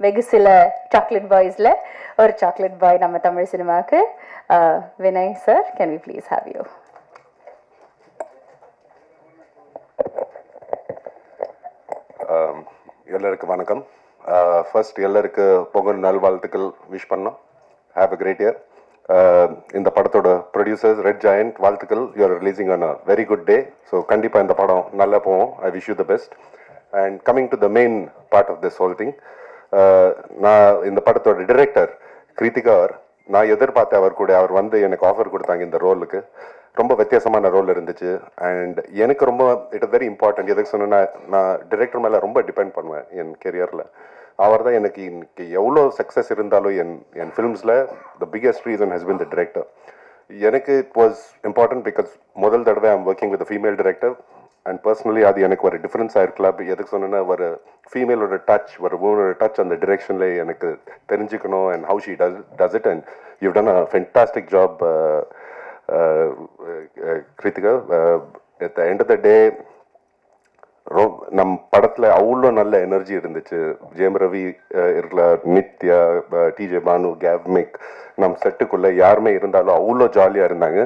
வெகு சில சாக்லேட் பாய்ஸில் ஒரு சாக்லேட் பாய் நம்ம தமிழ் சினிமாவுக்கு. Vinay sir, can we please have you? எல்லாருக்கும் வணக்கம். ஃபர்ஸ்ட் எல்லாருக்கு பொங்கல் நல்வாழ்த்துக்கள் விஷ் பண்ணோம். Have a great year. இந்த படத்தோட ப்ரொடியூசர்ஸ் ரெட் ஜாயண்ட் வாழ்த்துக்கள். You're releasing on a very good day. So கண்டிப்பாக இந்த படம் நல்லா போவோம். I wish you the best. And coming to the main part of this whole thing, நான் இந்த படத்தோட டிரெக்டர் கிருத்திகா நான் எதிர்பார்த்தேன். அவர் வந்து எனக்கு ஆஃபர் கொடுத்தாங்க இந்த ரோலுக்கு. ரொம்ப வித்தியாசமான ரோல் இருந்துச்சு. அண்ட் எனக்கு ரொம்ப இட் இஸ் வெரி இம்பார்ட்டன்ட். எதுக்கு சொன்னா, நான் டிரெக்டர் மேலே ரொம்ப டிபெண்ட் பண்ணுவேன் என் கெரியரில். அவர் தான் எனக்கு இன்னைக்கு எவ்வளோ சக்ஸஸ் இருந்தாலும் என் ஃபிலிம்ஸில் the biggest reason has been the director. எனக்கு இட் வாஸ் இம்பார்ட்டன்ட் பிகாஸ் முதல் தடவை I'm working with female director. And personally அது எனக்கு ஒரு டிஃப்ரென்ஸாக இருக்கலாம். எதுக்கு சொன்னேன்னா, ஒரு ஃபீமேலோட டச், ஒரு உமனோட டச் அந்த டிரெக்ஷனில் எனக்கு தெரிஞ்சுக்கணும். And how she does it. And you done a fantastic job Krithika. At the end of the day நம் படத்தில் அவ்வளோ நல்ல எனர்ஜி இருந்துச்சு. ஜெயம் ரவி இருக்கலாம், நித்யா, டிஜே பானு, கேவ்மிக், நம் செட்டுக்குள்ளே யாருமே இருந்தாலும் அவ்வளோ ஜாலியாக இருந்தாங்க.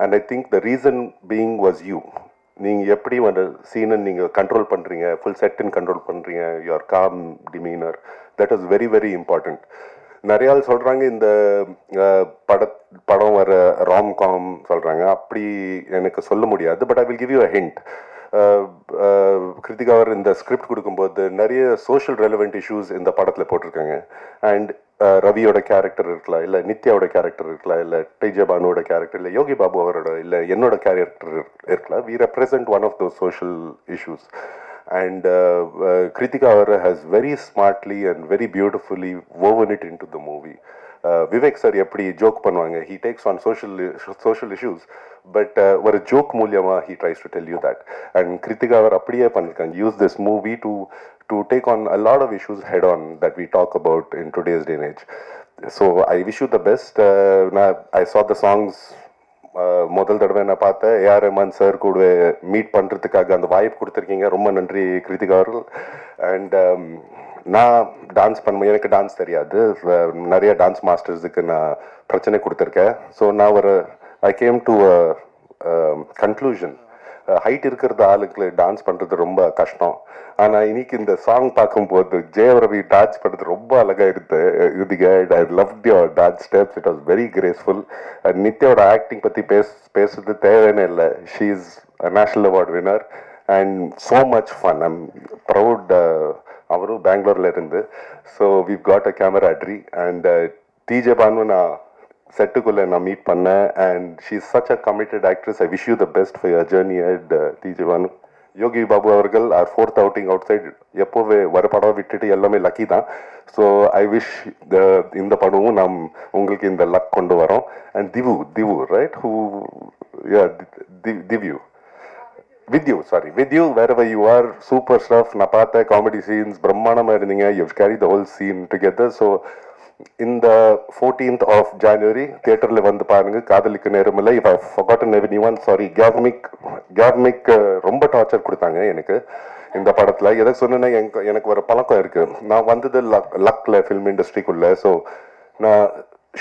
And I think the reason being was you. நீங்கள் எப்படி ஒரு சீனை நீங்கள் கண்ட்ரோல் பண்ணுறீங்க, ஃபுல் செட்டுன்னு கண்ட்ரோல் பண்ணுறீங்க, your calm demeanour, that is very very important. நிறைய ஆள் சொல்கிறாங்க இந்த படம் வர ராம்காம் சொல்கிறாங்க. அப்படி எனக்கு சொல்ல முடியாது. But I will give you a hint. Krithika அவர் இந்த ஸ்கிரிப்ட் கொடுக்கும்போது நிறைய சோஷியல் ரெலவெண்ட் இஷ்யூஸ் இந்த படத்தில் போட்டிருக்காங்க. அண்ட் ரவியோட கேரக்டர் இருக்கலாம், இல்லை நித்யாவோட கேரக்டர் இருக்கலாம், இல்லை டிஜே பானுவோட கேரக்டர், இல்லை யோகி பாபு அவரோட, இல்லை என்னோட கேரக்டர் இருக்கலாம். We represent one of those social issues. And Kritika Avara has very smartly and very beautifully woven it into the movie. Vivek sir எப்படி ஜோக் பண்ணுவாங்க, he takes on social issues, but ஒரு joke மூலியமா he tries to tell you that. And Kritika Avara அப்படியே பண்ணிருக்காங்க. Use this movie to take on a lot of issues head on that we talk about in today's day and age. So I wish you the best. I saw the songs. முதல் தடவை நான் பார்த்தேன். AR Rahman sir கூட meet பண்ணுறதுக்காக அந்த வாய்ப்பு கொடுத்துருக்கீங்க. ரொம்ப நன்றி கிருத்திகா அவர்கள். அண்ட் நான் டான்ஸ் எனக்கு டான்ஸ் தெரியாது. நிறைய டான்ஸ் மாஸ்டர்ஸுக்கு நான் பிரச்சனை கொடுத்துருக்கேன். ஸோ நான் I came to conclusion, height இருக்கிறது ஆளுக்கு டான்ஸ் பண்ணுறது ரொம்ப கஷ்டம். ஆனால் இன்னைக்கு இந்த சாங் பார்க்கும்போது ஜெயரவி டான்ஸ் பண்ணுறது ரொம்ப அழகாக இருந்தது. I loved your dance steps. It was very graceful. நித்யாவோட ஆக்டிங் பற்றி பேசுறது தேவையான இல்லை. She is national award winner and so much fun. I'm proud. அவரும் பெங்களூரில் இருந்து. So we've got a camaraderie. And TJ Bhanu நான் செட்டுக்குள்ளே நான் மீட் பண்ணேன். And she is such a committed actress. I wish you the best for your journey at TJ Bhanu. Yogi Babu அவர்கள் are 4th outing out side. எப்போவே வர படம் விட்டுட்டு எல்லாமே லக்கி தான். ஸோ ஐ விஷ் இந்த படமும் நாம் உங்களுக்கு இந்த லக் கொண்டு வரோம். அண்ட் திவு ரைட் ஹூ திவ்யூ with you wherever you are, super stuff. நான் பார்த்த காமெடி சீன்ஸ் பிரம்மாண்டமாக இருந்தீங்க. you've carried the whole scene together. So இந்த 14th of January தியேட்டரில் வந்து பாருங்க. காதலிக்க நேரமில்லை. if I've forgotten anyone, sorry. கேவ்மிக் ரொம்ப டார்ச்சர் கொடுத்தாங்க எனக்கு இந்த படத்தில். எதை சொன்னேன்னா, எனக்கு ஒரு பழக்கம் இருக்குது. நான் வந்தது லக்கில் ஃபில்ம் இண்டஸ்ட்ரிக்குள்ளே. ஸோ நான்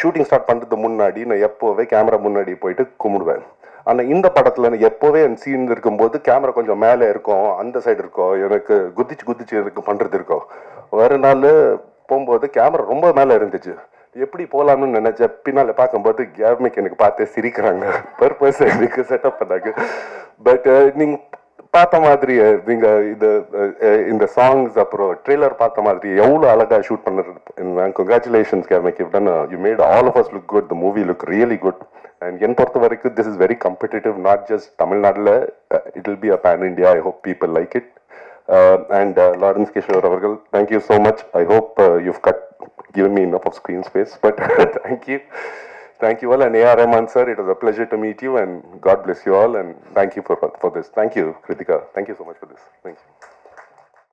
ஷூட்டிங் ஸ்டார்ட் பண்ணுறது முன்னாடி நான் எப்போவே கேமரா முன்னாடி போயிட்டு கும்பிடுவேன். ஆனால் இந்த படத்தில் எப்போவே என் சீன் இருக்கும்போது கேமரா கொஞ்சம் மேலே இருக்கும், அந்த சைடு இருக்கும். எனக்கு குதிச்சு எனக்கு பண்ணுறது இருக்கும். ஒரு நாள் போகும்போது கேமரா ரொம்ப மேலே இருந்துச்சு. எப்படி போகலான்னு நினைச்ச பின்னால் பார்க்கும்போது கேவ்மிக் எனக்கு பார்த்தே சிரிக்கிறாங்க. பர்பஸ் எனக்கு செட்டப் பண்ணாங்க. பட் நீங்கள் பார்த்த மாதிரி நீங்கள் இந்த சாங்ஸ் அப்புறம் ட்ரெய்லர் பார்த்த மாதிரி எவ்வளோ அழகாக ஷூட் பண்ணுறது. Congratulations Gavemic. You made all of us look good. The movie look really good. And என் பொறுத்த வரைக்கும் this is very competitive. Not just தமிழ்நாட்டில், it will be a pan India. I hope people like it. And Lawrence Kishore Avargal, thank you so much. I hope you've given me enough of screen space, but thank you all. And A.R. Rahman sir, it was a pleasure to meet you, and God bless you all, and thank you for this. Thank you, Kritika. Thank you so much for this. Thank you.